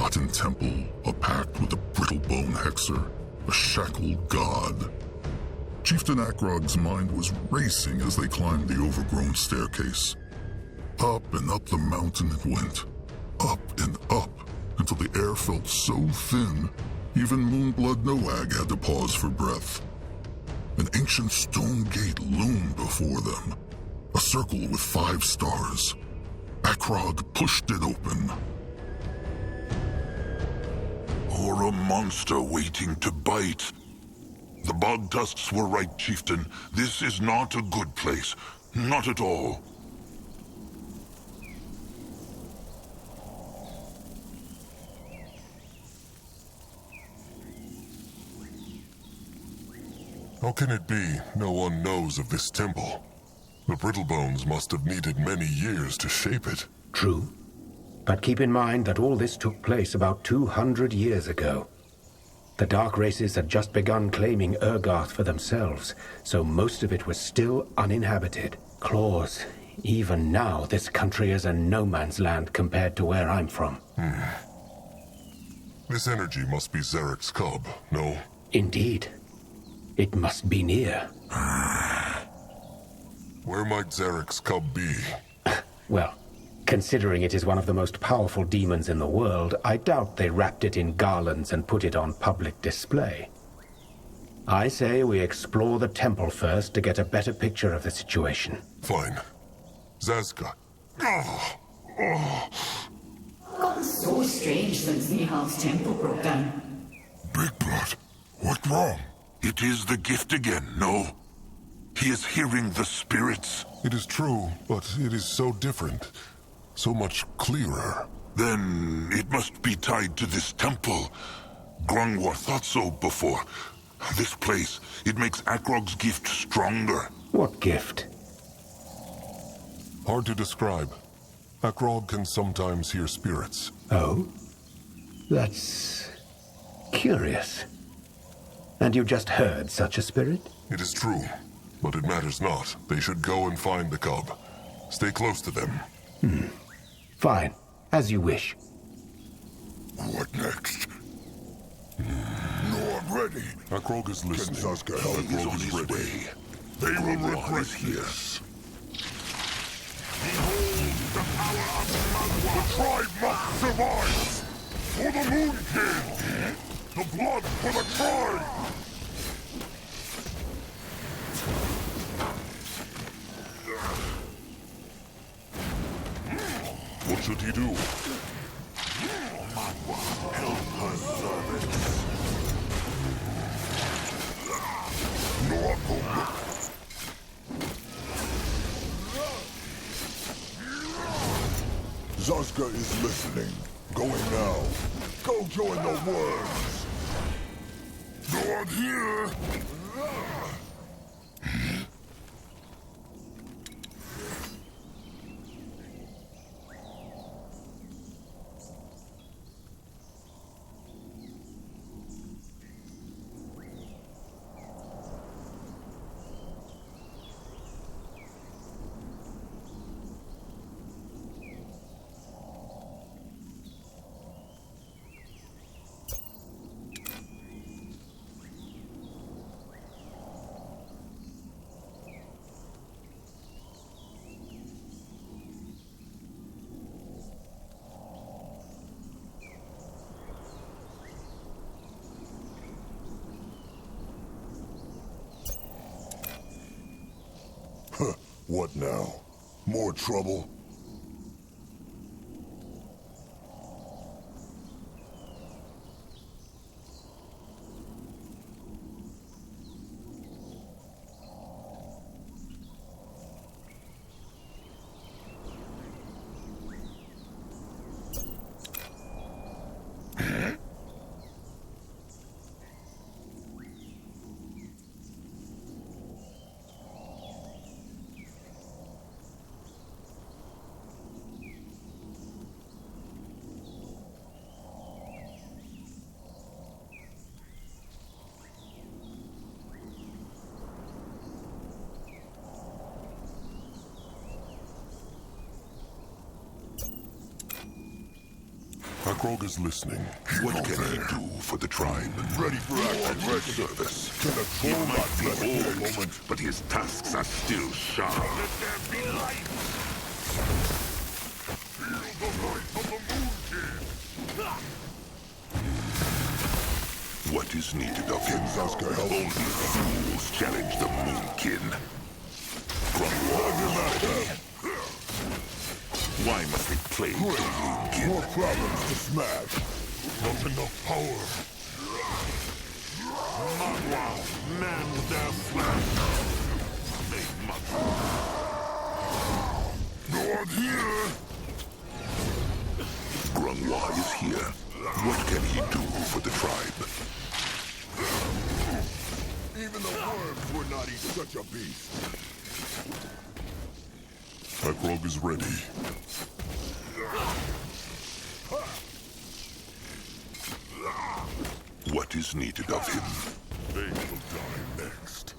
forgotten temple, a pact with the brittle-bone hexer, a shackled god. Chieftain Akrog's mind was racing as they climbed the overgrown staircase. Up and up the mountain it went. Up and up, until the air felt so thin, even Moonblood Noag had to pause for breath. An ancient stone gate loomed before them, a circle with 5 stars. Akrog pushed it open. Or a monster waiting to bite. The bog tusks were right, Chieftain. This is not a good place. Not at all. How can it be no one knows of this temple? The Brittlebones must have needed many years to shape it. True. But keep in mind that all this took place about 200 years ago. The Dark Races had just begun claiming Urgath for themselves, so most of it was still uninhabited. Claws, even now this country is a no-man's land compared to where I'm from. This energy must be Zarek's cub, no? Indeed. It must be near. Where might Zarek's cub be? Well, considering it is one of the most powerful demons in the world, I doubt they wrapped it in garlands and put it on public display. I say we explore the temple first to get a better picture of the situation. Fine. Zazka. Gotten so strange since Nihal's temple broke down. Big Blood, what's wrong? It is the gift again, no? He is hearing the spirits. It is true, but it is so different. So much clearer. Then it must be tied to this temple. Grungwar thought so before. This place, it makes Akrog's gift stronger. What gift? Hard to describe. Akrog can sometimes hear spirits. Oh? That's curious. And you just heard such a spirit? It is true, but it matters not. They should go and find the cub. Stay close to them. Fine. As you wish. What next? No, I'm ready. Akrog is listening. Can Zazka help? Akrog is ready. Way. They will regret this. Behold the power of Grungwar! The tribe must survive! For the Moonkin! The blood for the tribe! What should he do? Help her servants. No problem. Zazka is listening. Going now. Go join the worms. No one here. What now? More trouble? Akrog is listening. What can he do for the tribe? Ready for action. Ready service. He might be old, but his tusks are still sharp. Let there be light! Feel the light of the Moonkin! What is needed of him? Only fools challenge the Moonkin. Why must they play the Moonkin? More problems to smash. Not enough power. Magua, man with their flesh. They must. No one here. Grunwa is here. What can he do for the tribe? Even the worms would not eat such a beast. Akrog is ready. What is needed of him? They will die next.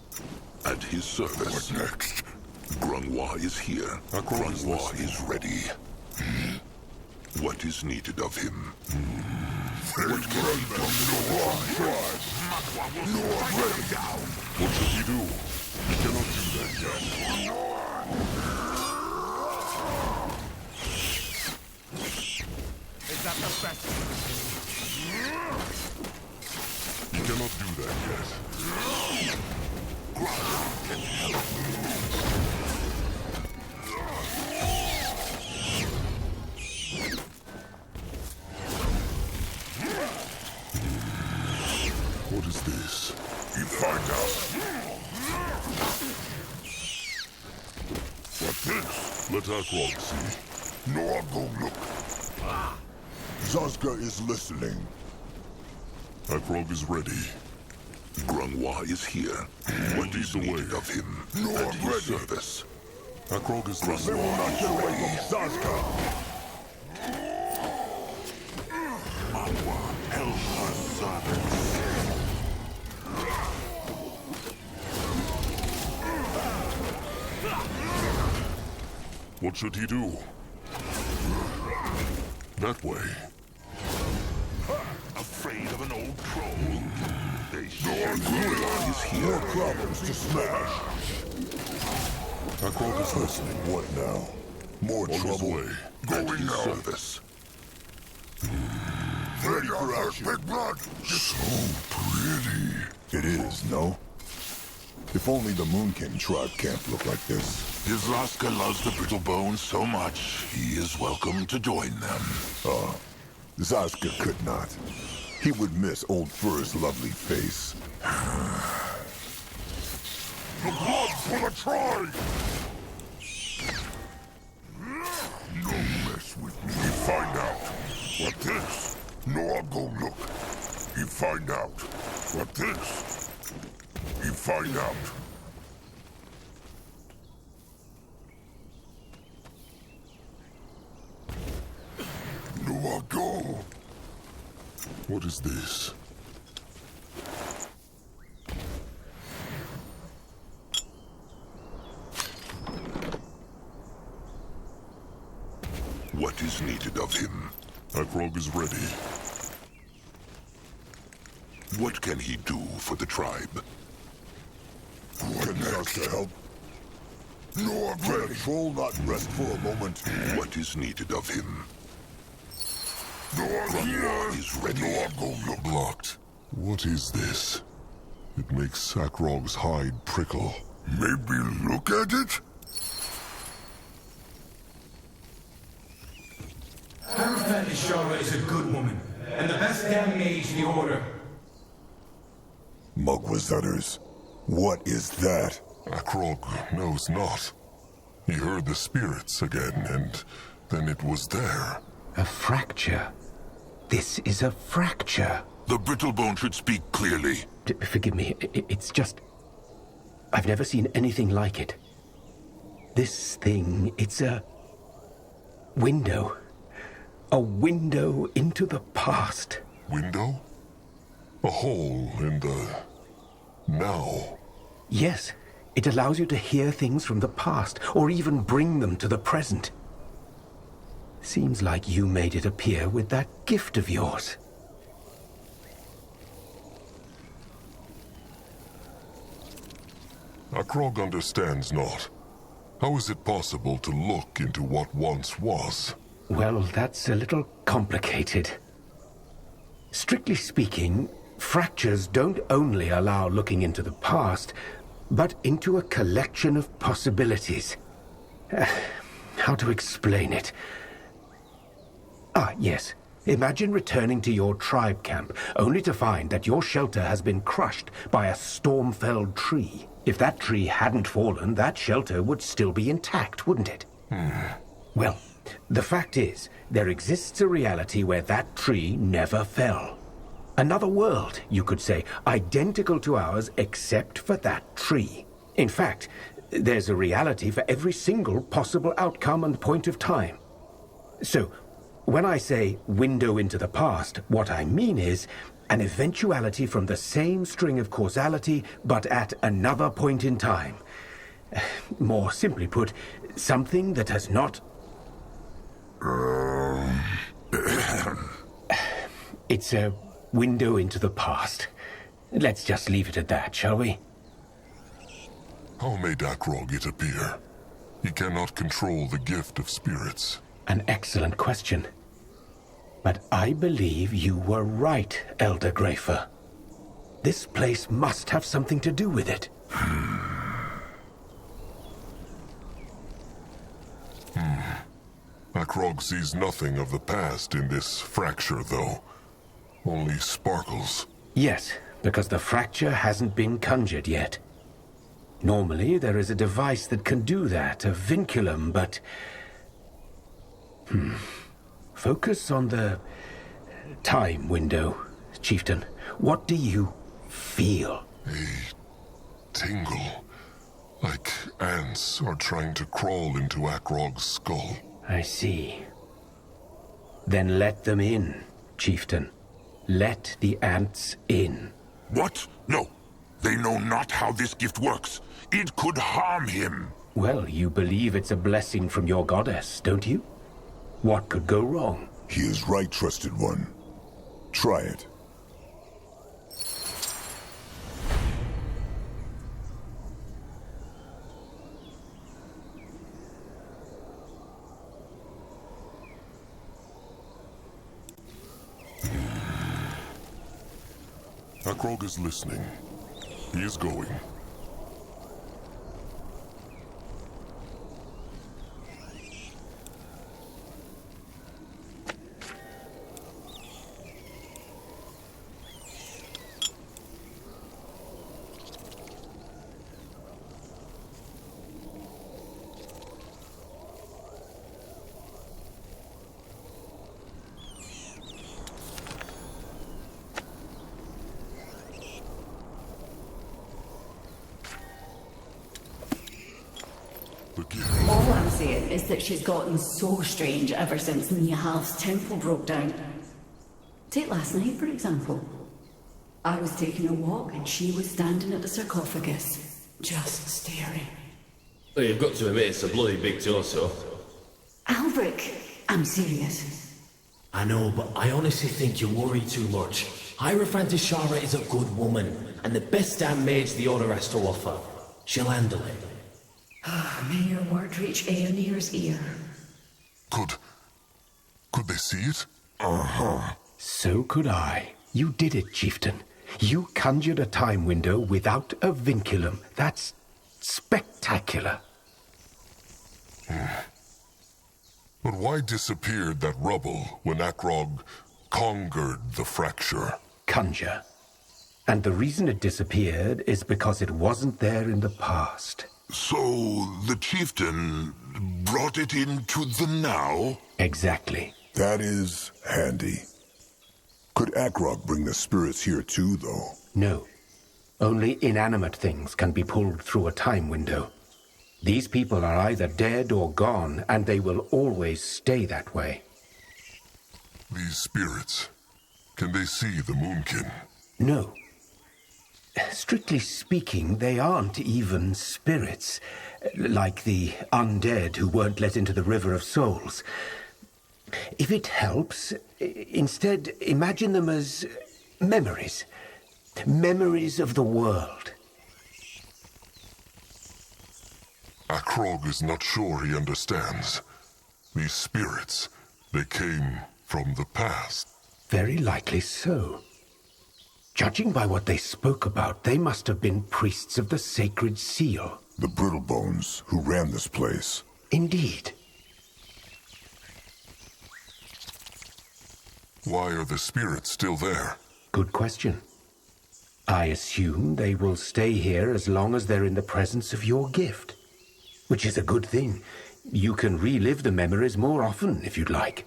At his service. What next? Grunwa is here. Akrog is Grunwa listening. is ready. What is needed of him? What can he do? Magua will strike him down. What should he do? He cannot do that yet. Is that the best? He cannot do that yet. What is this? You find out. What's this? Let Akrog see. No, I'll go look. Zazka is listening. Akrog is ready. Grunwa is here. What is needed of him? No, At I'm his ready. service. Akrog is They will listening. not get away from Zazka. Magua, help her servants. What should he do? That way. Afraid of an old troll? They sure Grunwa is here. More problems to smash. Akrog is listening. What now? More On his trouble. way. At Going his now. service. Ready for action. Big blood. So pretty. It is, no? If only the Moonkin tribe can't look like this. His Laska loves the brittle bones so much, he is welcome to join them. Zazka could not. He would miss Old Fur's lovely face. The blood for the tribe! No mess with me. You find out. What this? No, I'll go look. You find out. What this? You find out. No, I'll go. What is this? What is needed of him? Akrog is ready. What can he do for the tribe? Can Zazka help? No, I'm ready. Can a troll not rest for a moment? What is needed of him? No, I'm Grunwa is ready. No, I'll go look. Blocked. What is this? It makes Akrog's hide prickle. Maybe look at it? Arafat Ishara is a good woman, and the best damn mage in the Order. Mugwazutters, what is that? Akrog knows not. He heard the spirits again, and then it was there. A fracture. This is a fracture. The brittlebone should speak clearly. Forgive me, it's just... I've never seen anything like it. This thing, it's a... window. A window into the past. Window? A hole in the... now. Yes, it allows you to hear things from the past, or even bring them to the present. Seems like you made it appear with that gift of yours. Akrog understands not. How is it possible to look into what once was? Well, that's a little complicated. Strictly speaking, fractures don't only allow looking into the past, but into a collection of possibilities. How to explain it? Ah, yes. Imagine returning to your tribe camp, only to find that your shelter has been crushed by a storm-felled tree. If that tree hadn't fallen, that shelter would still be intact, wouldn't it? Well, the fact is, there exists a reality where that tree never fell. Another world, you could say, identical to ours except for that tree. In fact, there's a reality for every single possible outcome and point of time. So, when I say window into the past, what I mean is an eventuality from the same string of causality, but at another point in time. More simply put, something that has not... It's a window into the past. Let's just leave it at that, shall we? How made Akrog it appear? He cannot control the gift of spirits. An excellent question. But I believe you were right, Elder Grafer. This place must have something to do with it. Akrog sees nothing of the past in this fracture, though. Only sparkles. Yes, because the fracture hasn't been conjured yet. Normally, there is a device that can do that, a vinculum, but... Focus on the time window, Chieftain. What do you feel? A tingle. Like ants are trying to crawl into Akrog's skull. I see. Then let them in, Chieftain. Let the ants in. What? No. They know not how this gift works. It could harm him. Well, you believe it's a blessing from your goddess, don't you? What could go wrong? He is right, Trusted One. Try it. Akrog is listening. He is going. All I'm saying is that she's gotten so strange ever since Nihal's temple broke down. Take last night, for example. I was taking a walk and she was standing at the sarcophagus, just staring. Well, you've got to admit it's a bloody big torso. Albrecht, I'm serious. I know, but I honestly think you worry too much. Hierophant Ishara is a good woman, and the best damn mage the Order has to offer. She'll handle it. May your word reach Aeonir's ear. Could they see it? So could I. You did it, Chieftain. You conjured a time window without a vinculum. That's spectacular. But why disappeared that rubble when Akrog conquered the fracture? Conjure. And the reason it disappeared is because it wasn't there in the past. So the Chieftain brought it into the now? Exactly. That is handy. Could Akrog bring the spirits here too, though? No. Only inanimate things can be pulled through a time window. These people are either dead or gone, and they will always stay that way. These spirits, can they see the Moonkin? No. Strictly speaking, they aren't even spirits, like the undead who weren't let into the River of Souls. If it helps, instead imagine them as memories. Memories of the world. Akrog is not sure he understands. These spirits, they came from the past. Very likely so. Judging by what they spoke about, they must have been priests of the Sacred Seal. The Brittlebones who ran this place. Indeed. Why are the spirits still there? Good question. I assume they will stay here as long as they're in the presence of your gift. Which is a good thing. You can relive the memories more often if you'd like.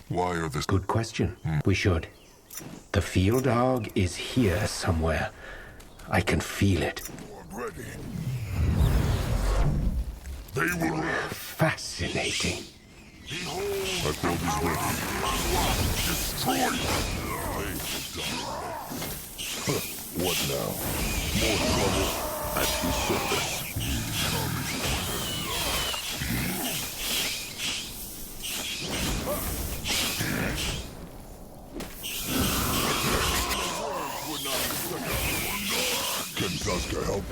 Why are the... Good question. We should. The field dog is here somewhere. I can feel it. They will... Fascinating. Akrog is ready. Destroy them! What now? More trouble at his service. Can Zaska help?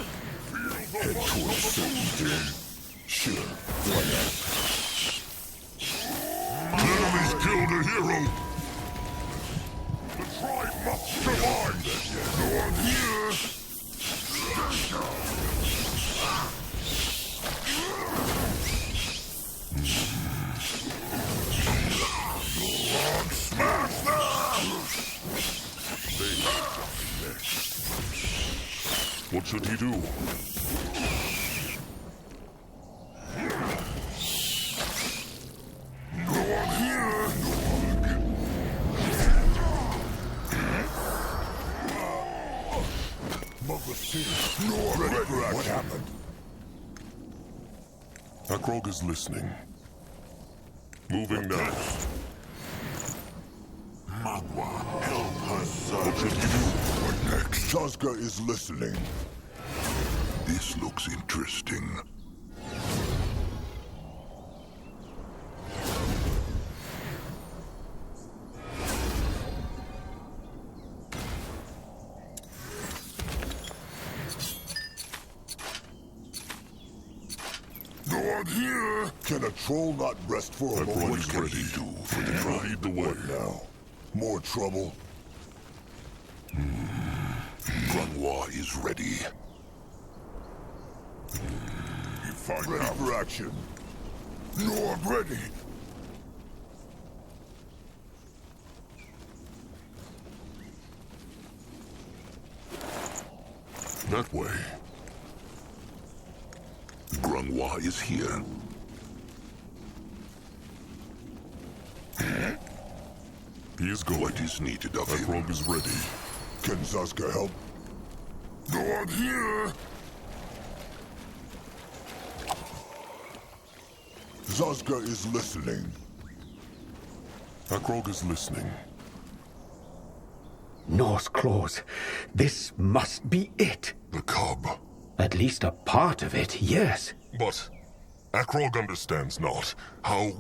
Head towards certainty. Sure, why not? The enemy's killed a hero! The tribe must survive! No one here! Smash them! What should he do? No one here! Mother Spirit, no one ready for action. What happened? Akrog is listening. Moving now. Magua, help her, sir. What should he do? What next? Zaska is listening. This looks interesting. No one here! Can a troll not rest for a moment? What can he do for the tribe? Lead the way. What now? More trouble? Grunwa is ready. Ready for action. No, I'm ready. That way. Grunwa is here. He is going. What is needed of him? Akrog is ready. Can Zaska help? No one here! Zaska is listening. Akrog is listening. Norse claws. This must be it. The cub. At least a part of it, yes. But Akrog understands not how...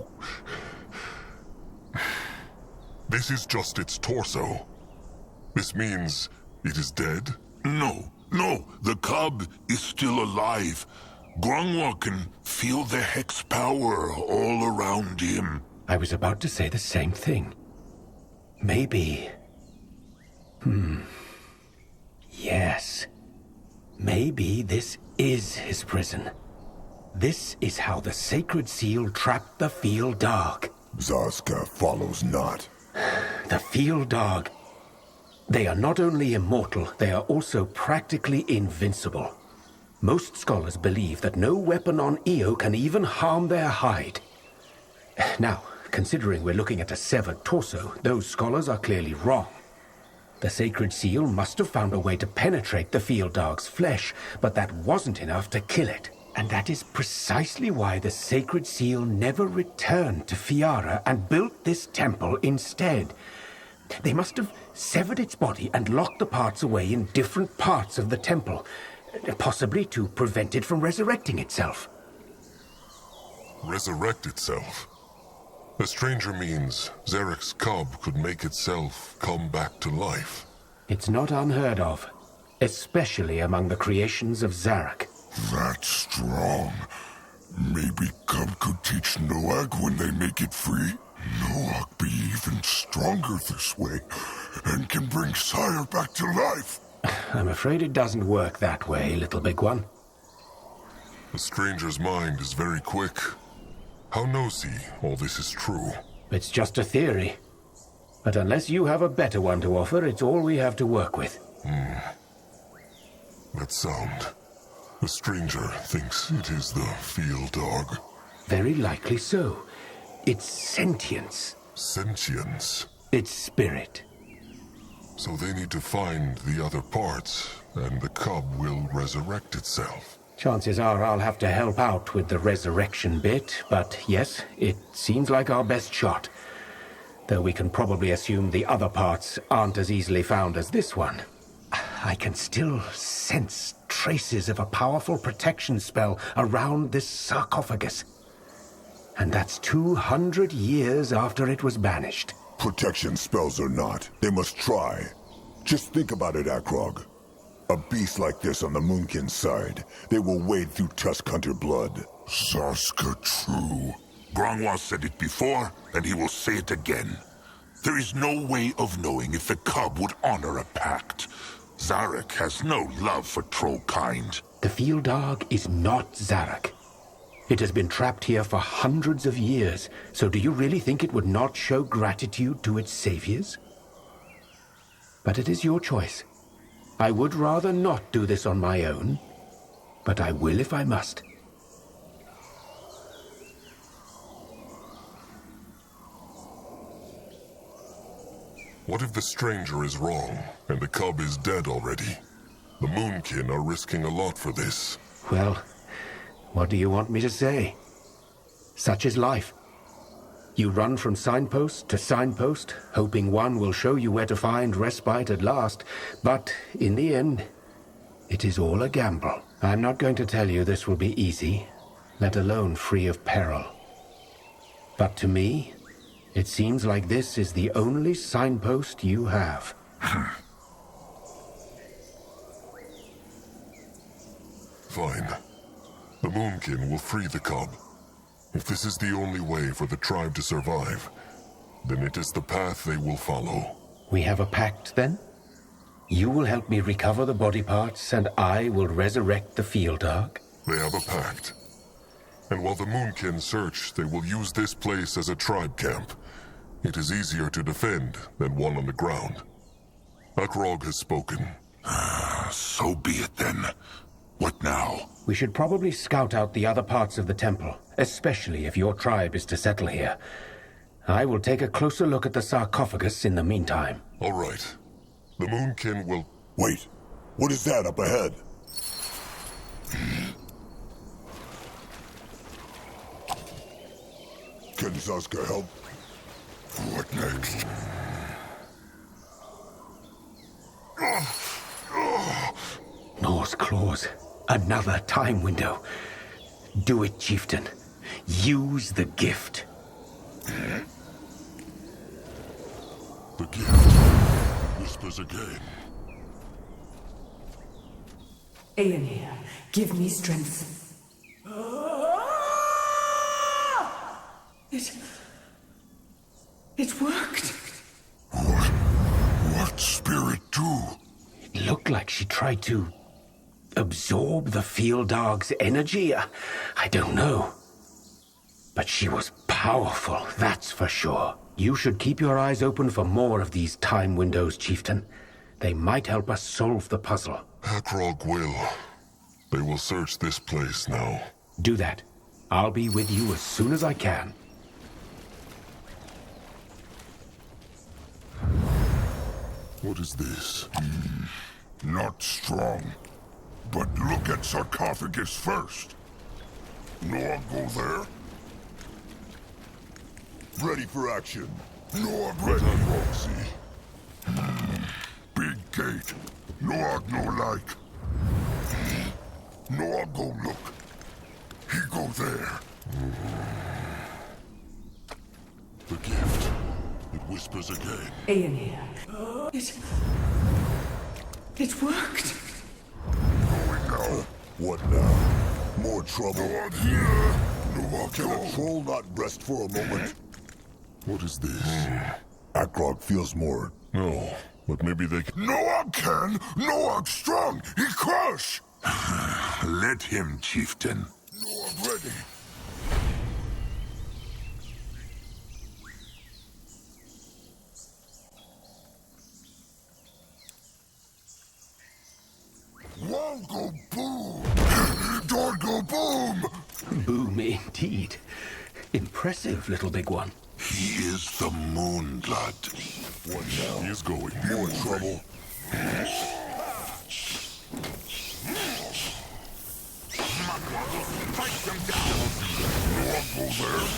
This is just its torso. This means it is dead? No, the cub is still alive. Grunwa can feel the hex power all around him. I was about to say the same thing. Maybe... Yes. Maybe this is his prison. This is how the Sacred Seal trapped the Field Dog. Zaska follows not. The Field Dog. They are not only immortal, they are also practically invincible. Most scholars believe that no weapon on Io can even harm their hide. Now, considering we're looking at a severed torso, those scholars are clearly wrong. The Sacred Seal must have found a way to penetrate the Field Dog's flesh, but that wasn't enough to kill it. And that is precisely why the Sacred Seal never returned to Fiara and built this temple instead. They must have severed its body and locked the parts away in different parts of the temple, possibly to prevent it from resurrecting itself. Resurrect itself? A stranger means Zarek's cub could make itself come back to life. It's not unheard of, especially among the creations of Zarek. That's strong. Maybe Cub could teach Noag when they make it free. Noag be even stronger this way, and can bring Sire back to life. I'm afraid it doesn't work that way, little big one. The stranger's mind is very quick. How knows he all this is true? It's just a theory. But unless you have a better one to offer, it's all we have to work with. That sound. The stranger thinks it is the field dog. Very likely so. It's sentience. Sentience. It's spirit. So they need to find the other parts, and the cub will resurrect itself. Chances are I'll have to help out with the resurrection bit, but yes, it seems like our best shot. Though we can probably assume the other parts aren't as easily found as this one. I can still sense traces of a powerful protection spell around this sarcophagus. And that's 200 years after it was banished. Protection spells or not, they must try. Just think about it, Akrog. A beast like this on the Moonkin side, they will wade through Tusk Hunter blood. Saska true. Grangwa said it before, and he will say it again. There is no way of knowing if the cub would honor a pact. Zarek has no love for troll kind. The field dog is not Zarek. It has been trapped here for hundreds of years, so do you really think it would not show gratitude to its saviors? But it is your choice. I would rather not do this on my own, but I will if I must. What if the stranger is wrong, and the cub is dead already? The Moonkin are risking a lot for this. Well, what do you want me to say? Such is life. You run from signpost to signpost, hoping one will show you where to find respite at last, but in the end, it is all a gamble. I'm not going to tell you this will be easy, let alone free of peril. But to me, it seems like this is the only signpost you have. Fine. The Moonkin will free the cub. If this is the only way for the tribe to survive, then it is the path they will follow. We have a pact, then? You will help me recover the body parts, and I will resurrect the field dog? They have a pact. And while the Moonkin search, they will use this place as a tribe camp. It is easier to defend than one on the ground. Akrog has spoken. So be it then. What now? We should probably scout out the other parts of the temple, especially if your tribe is to settle here. I will take a closer look at the sarcophagus in the meantime. All right. The Moonkin will... Wait, what is that up ahead? Can Zaska help? What next? Nor's claws. Another time window. Do it, Chieftain. Use the gift. The gift whispers again. Aeonir, give me strength. It worked. What spirit do? It looked like she tried to absorb the field dog's energy. I don't know. But she was powerful, that's for sure. You should keep your eyes open for more of these time windows, Chieftain. They might help us solve the puzzle. Akrog will. They will search this place now. Do that. I'll be with you as soon as I can. What is this? Not strong. But look at sarcophagus first. No, I'll go there. Ready for action. No, I'm ready. Roxy. Big gate. No, I'll no like. No, I'll go look. He go there. whispers again. Ian. It worked. Going now. What now? More trouble. No one here. No one can a troll not rest for a moment? What is this? Akrog feels more. No, but maybe they can... No one can! No one strong! He crush! Let him, Chieftain. No one ready. Won't go boom! Don't go boom! Boom indeed. Impressive, little big one. He is the Moonblood. What now? He is going. More trouble. Fight them down! No one go there.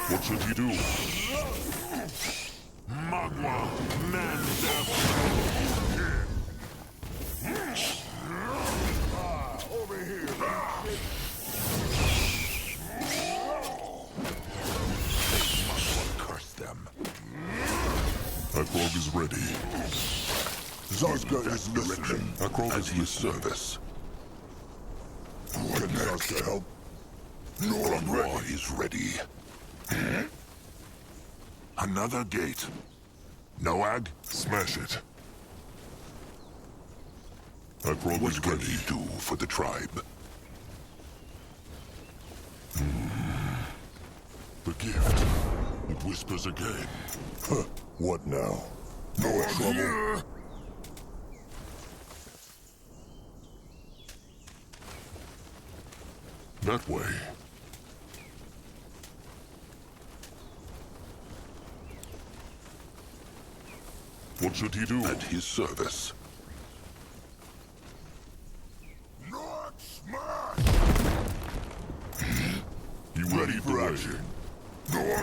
What should he do? Magua, man over here. Magua, curse them. Akrog is ready. Zarska is listening. Akrog is his service. Can Zarska help? Grangwa is ready. Another gate. Noag? Smash it. Akrog What is can ready. he do for the tribe? The gift. It whispers again. Huh. What now? More trouble? That way. What should he do? At his service. Not smash! You Ready lead the for way. action.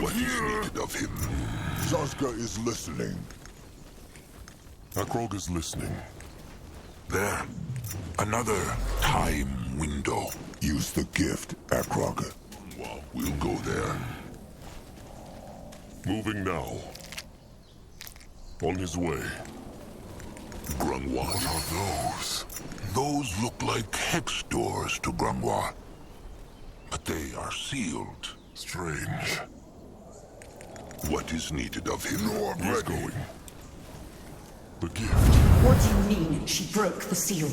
What is needed of him? Zarska is listening. Akrog is listening. There. Another time window. Use the gift, Akrog. We'll go there. Moving now. On his way. Grangwa. What are those? Those look like hex doors to Grangwa. But they are sealed. Strange. What is needed of him? He's going. The gift. What do you mean she broke the seal?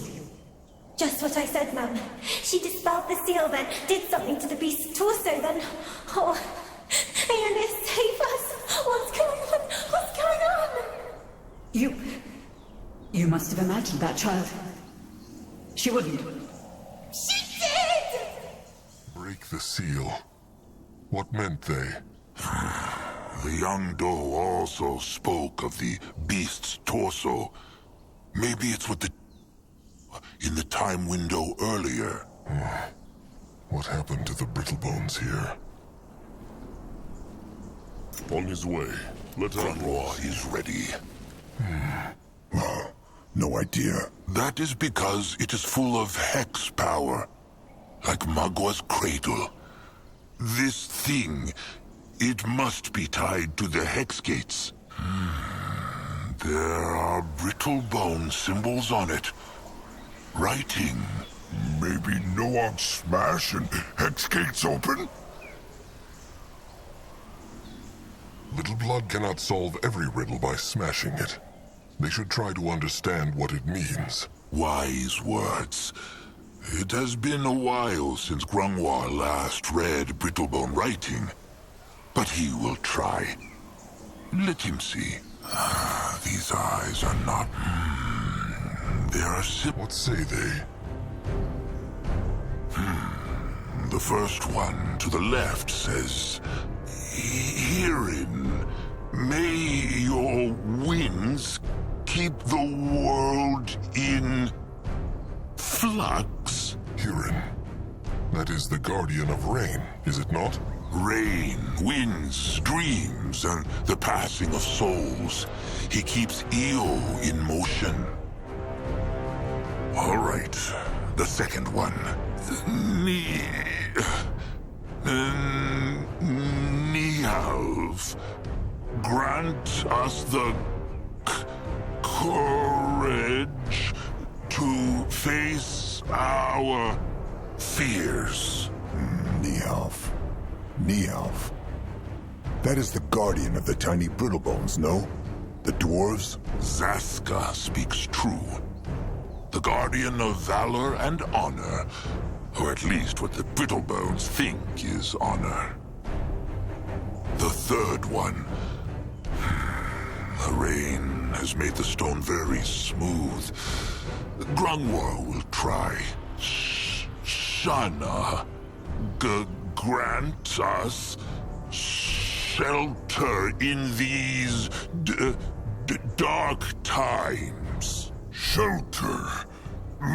Just what I said, Mum. She dispelled the seal, then did something to the beast's torso, then... Oh, Ionis, save us! What's going on? What's going on? You must have imagined that, child. She wouldn't. She did! Break the seal. What meant they? The young doe also spoke of the beast's torso. Maybe it's what in the time window earlier. What happened to the brittle bones here? On his way. Let Grangwa is ready. No idea. That is because it is full of hex power. Like Magwa's cradle. This thing, it must be tied to the hex gates. There are brittle bone symbols on it. Writing. Maybe Noam smash and hex gates open? Little Blood cannot solve every riddle by smashing it. They should try to understand what it means. Wise words. It has been a while since Grangwa last read Brittlebone writing. But he will try. Let him see. These eyes are not... They are What say they? The first one to the left says, "Herein, may your winds keep the world in flux." Huron. That is the guardian of rain, is it not? Rain, winds, dreams, and the passing of souls. He keeps Io in motion. All right, the second one. Nihalv, grant us the courage to face our fears. Nihalv. Nihalv. That is the guardian of the tiny Brittlebones, no? The dwarves? Zaska speaks true. The guardian of valor and honor, or at least what the Brittlebones think is honor. The third one. The rain has made the stone very smooth. Grungwar will try. Shana, grant us shelter in these dark times. Shelter?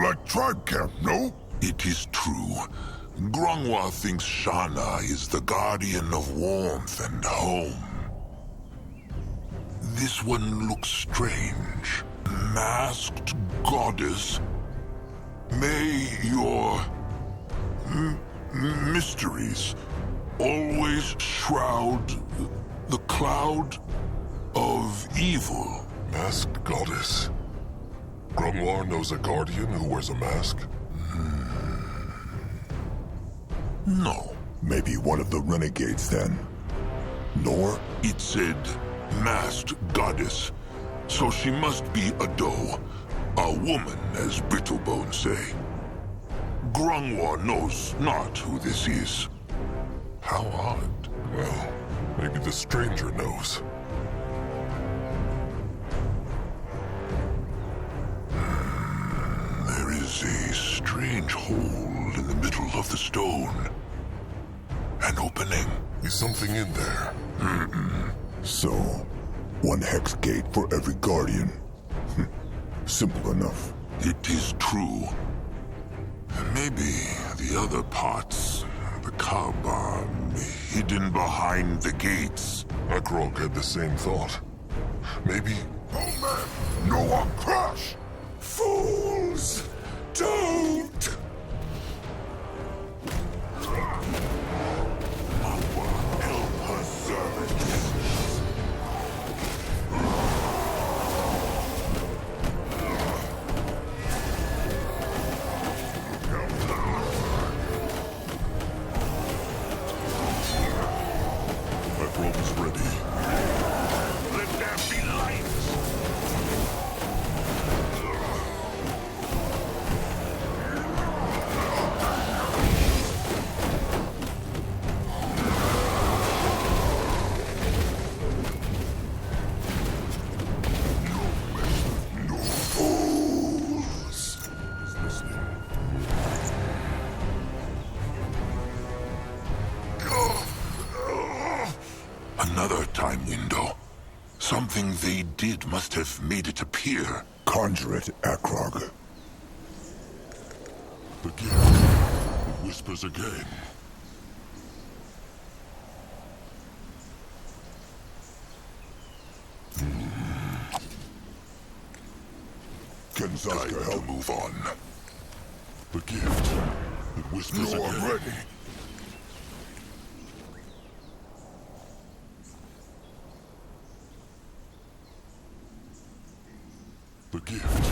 Like tribe camp, no? It is true. Grungwar thinks Shana is the guardian of warmth and home. This one looks strange. Masked goddess, may your mysteries always shroud the cloud of evil. Masked goddess. Grungwar knows a guardian who wears a mask? No. Maybe one of the renegades then. Nor it said masked goddess. So she must be a doe. A woman, as Brittlebones say. Grungwar knows not who this is. How odd. Well, maybe the stranger knows. There is a strange hole in the middle of the stone. An opening. Is something in there? So, one hex gate for every guardian. Simple enough. It is true. Maybe the other parts, the Kaaba, hidden behind the gates. Akrog had the same thought. Maybe... Oh man! No one crash! Fools! Don't! Help her servants! Akrog is ready. Let there be light! No fools! He's listening. Another time window. Something they did must have made it appear. Conjure it, Akrog. The gift. It whispers again. Can Zaska help move on? The gift. It whispers You are again. ready. The gift.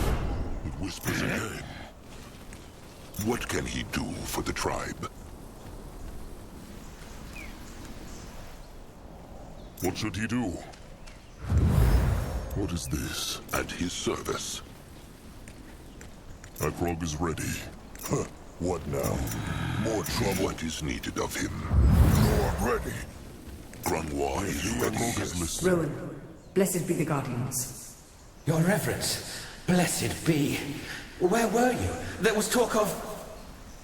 It whispers again. What can he do for the tribe? What should he do? What is this? At his service. Akrog is ready. Huh. What now? More trouble. What is needed of him? You are ready. Grunwar, Akrog is listening. Rowan, blessed be the Guardians. Your Reverence, blessed be. Where were you? There was talk of...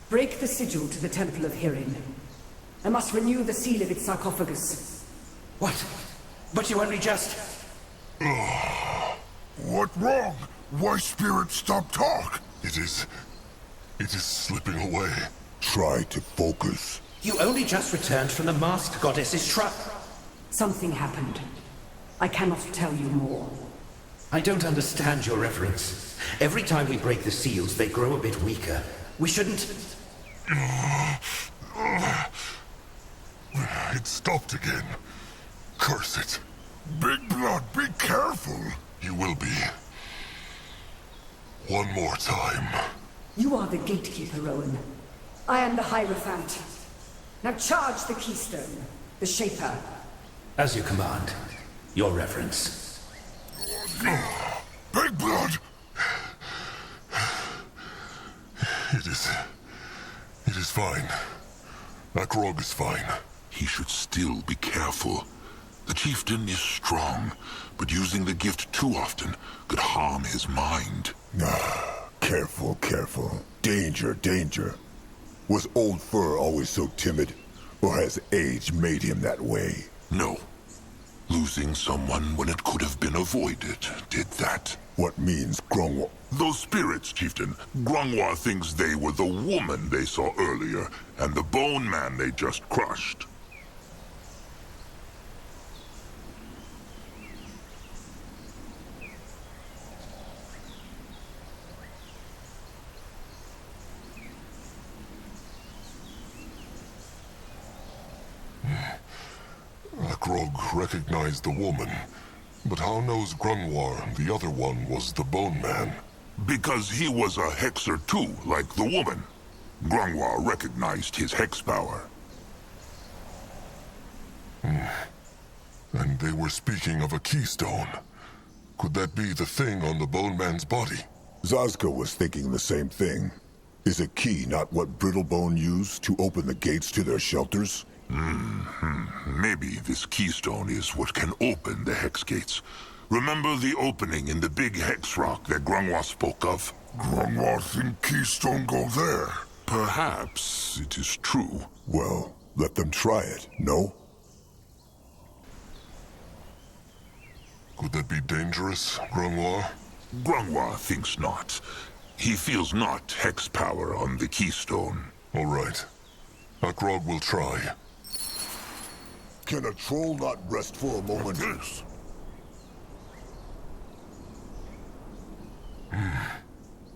Break the sigil to the Temple of Hirin. I must renew the seal of its sarcophagus. What? But you only just... what wrong? Why spirit stop talk? It is slipping away. Try to focus. You only just returned from the masked goddess's shrine. Something happened. I cannot tell you more. I don't understand, Your Reverence. Every time we break the seals, they grow a bit weaker. We shouldn't... It stopped again. Curse it. Big Blood, be careful. You will be. One more time. You are the gatekeeper, Rowan. I am the Hierophant. Now charge the keystone, the Shaper. As you command, Your Reverence. Big Blood! It is fine. Akrog is fine. He should still be careful. The Chieftain is strong, but using the gift too often could harm his mind. Careful, careful. Danger, danger. Was Old Fur always so timid? Or has age made him that way? No. Losing someone when it could have been avoided did that. What means Grunwar? Those spirits, Chieftain. Grunwar thinks they were the woman they saw earlier, and the bone man they just crushed. Akrog recognized the woman, but how knows Grunwar the other one was the bone man? Because he was a hexer too, like the woman. Grunwar recognized his hex power. And they were speaking of a keystone. Could that be the thing on the bone man's body? Zazka was thinking the same thing. Is a key not what Brittlebone used to open the gates to their shelters? Maybe this keystone is what can open the hex gates. Remember the opening in the big hex rock that Grunwar spoke of? Grunwar think keystone go there. Perhaps it is true. Well, let them try it, no? Could that be dangerous, Grunwar? Grunwar thinks not. He feels not hex power on the keystone. All right. Akrog will try. Can a troll not rest for a moment? Yes.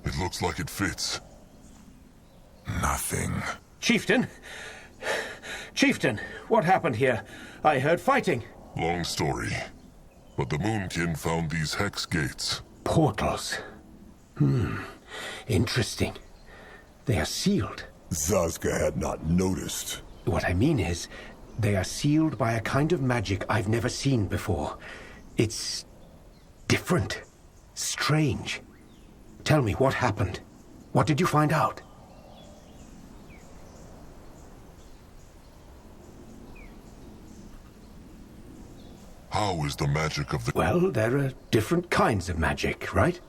It looks like it fits. Nothing. Chieftain? Chieftain, what happened here? I heard fighting. Long story. But the Moonkin found these hex gates. Portals. Interesting. They are sealed. Zazka had not noticed. What I mean is, they are sealed by a kind of magic I've never seen before. It's different. Strange. Tell me, what happened? What did you find out? How is the magic of the... Well, there are different kinds of magic, right?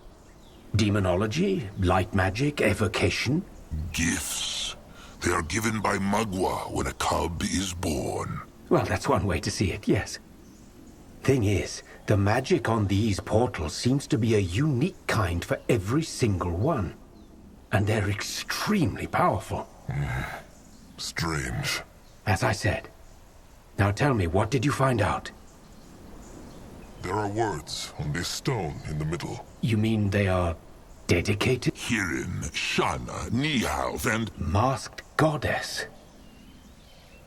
Demonology, light magic, evocation. Gifts. They are given by Magua when a cub is born. Well, that's one way to see it, yes. Thing is, the magic on these portals seems to be a unique kind for every single one. And they're extremely powerful. Strange. As I said. Now tell me, what did you find out? There are words on this stone in the middle. You mean they are dedicated? Hirin, Shana, Nihalv, and... Masked goddess.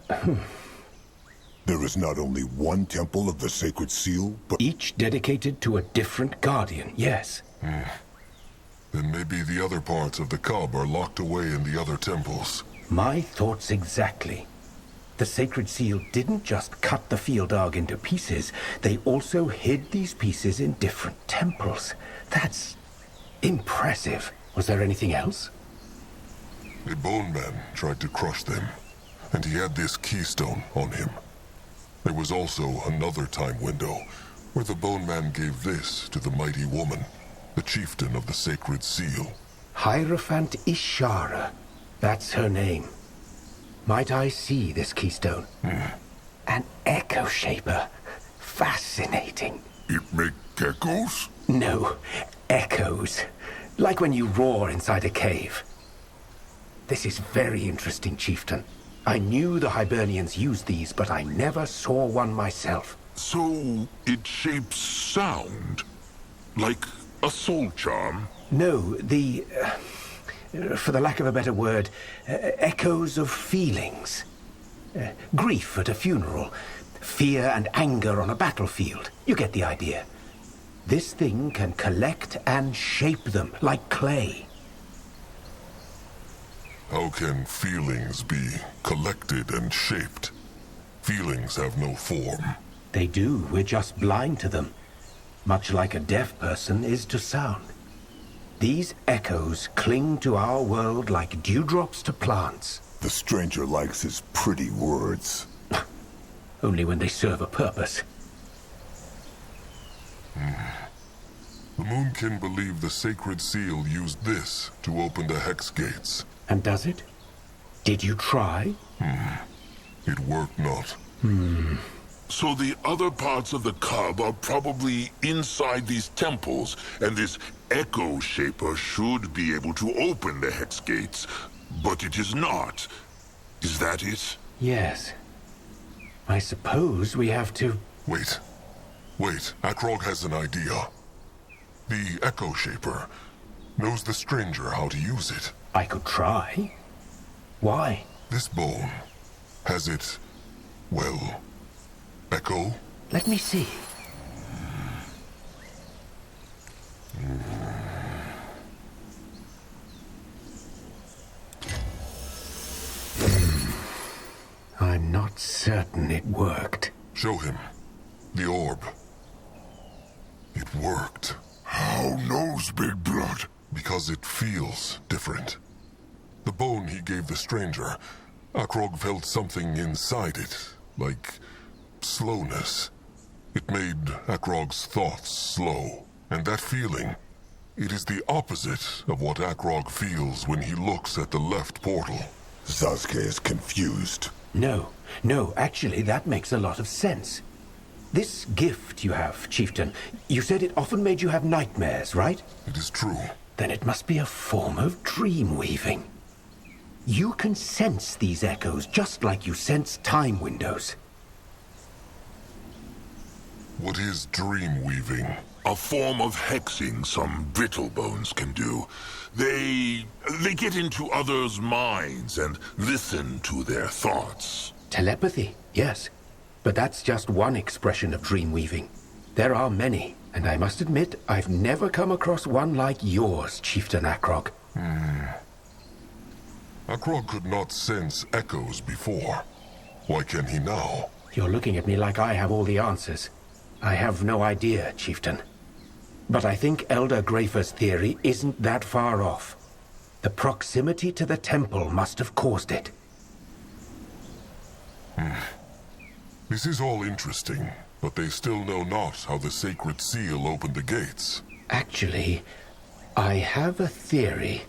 There is not only one temple of the Sacred Seal, but... Each dedicated to a different guardian, yes. Then maybe the other parts of the cub are locked away in the other temples. My thoughts exactly. The Sacred Seal didn't just cut the Fieldarg into pieces, they also hid these pieces in different temples. That's impressive. Was there anything else? A bone man tried to crush them, and he had this keystone on him. There was also another time window, where the Bone Man gave this to the mighty woman, the Chieftain of the Sacred Seal. Hierophant Ishara. That's her name. Might I see this keystone? An echo shaper. Fascinating. It make echoes? No, echoes. Like when you roar inside a cave. This is very interesting, Chieftain. I knew the Hibernians used these, but I never saw one myself. So it shapes sound? Like a soul charm? No, for the lack of a better word, echoes of feelings. Grief at a funeral, fear and anger on a battlefield. You get the idea. This thing can collect and shape them like clay. How can feelings be collected and shaped? Feelings have no form. They do, we're just blind to them. Much like a deaf person is to sound. These echoes cling to our world like dewdrops to plants. The stranger likes his pretty words. Only when they serve a purpose. The Moonkin believe the Sacred Seal used this to open the Hex Gates. And does it? Did you try? It worked not. So the other parts of the cub are probably inside these temples, and this echo shaper should be able to open the hex gates, but it is not. Is that it? Yes. I suppose we have to... Wait. Akrog has an idea. The Echo Shaper knows the stranger how to use it. I could try. Why? This bone, has it, well, echo? Let me see. I'm not certain it worked. Show him. The orb. It worked. How knows Big Blood? Because it feels different. The bone he gave the stranger, Akrog felt something inside it, like slowness. It made Akrog's thoughts slow, and that feeling, it is the opposite of what Akrog feels when he looks at the left portal. Sasuke is confused. No, actually that makes a lot of sense. This gift you have, Chieftain, you said it often made you have nightmares, right? It is true. Then it must be a form of dream weaving. You can sense these echoes just like you sense time windows. What is dream weaving? A form of hexing some brittle bones can do. They get into others' minds and listen to their thoughts. Telepathy, yes. But that's just one expression of dream weaving. There are many, and I must admit, I've never come across one like yours, Chieftain Akrog. Akrog could not sense echoes before. Why can he now? You're looking at me like I have all the answers. I have no idea, Chieftain. But I think Elder Grafer's theory isn't that far off. The proximity to the temple must have caused it. This is all interesting, but they still know not how the Sacred Seal opened the gates. Actually, I have a theory.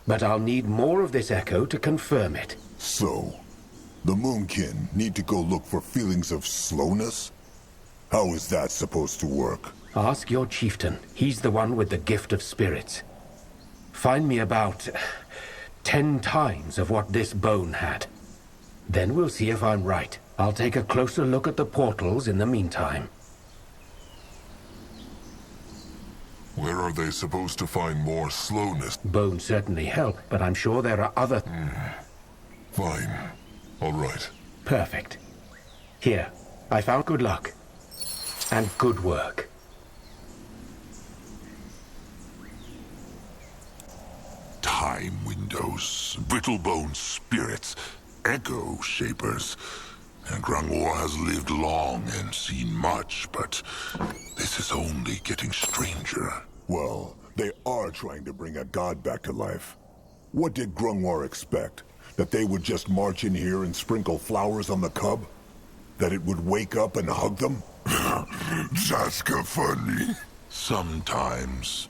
But I'll need more of this echo to confirm it. So, the Moonkin need to go look for feelings of slowness? How is that supposed to work? Ask your chieftain. He's the one with the gift of spirits. Find me about 10 times of what this bone had. Then we'll see if I'm right. I'll take a closer look at the portals in the meantime. Where are they supposed to find more slowness? Bones certainly help, but I'm sure there are other... Fine. All right. Perfect. Here, I found good luck. And good work. Time windows, brittle bone spirits, echo shapers. And Grangor has lived long and seen much, but this is only getting stranger. Well, they are trying to bring a god back to life. What did Grungwar expect? That they would just march in here and sprinkle flowers on the cub? that it would wake up and hug them? That's funny. Sometimes.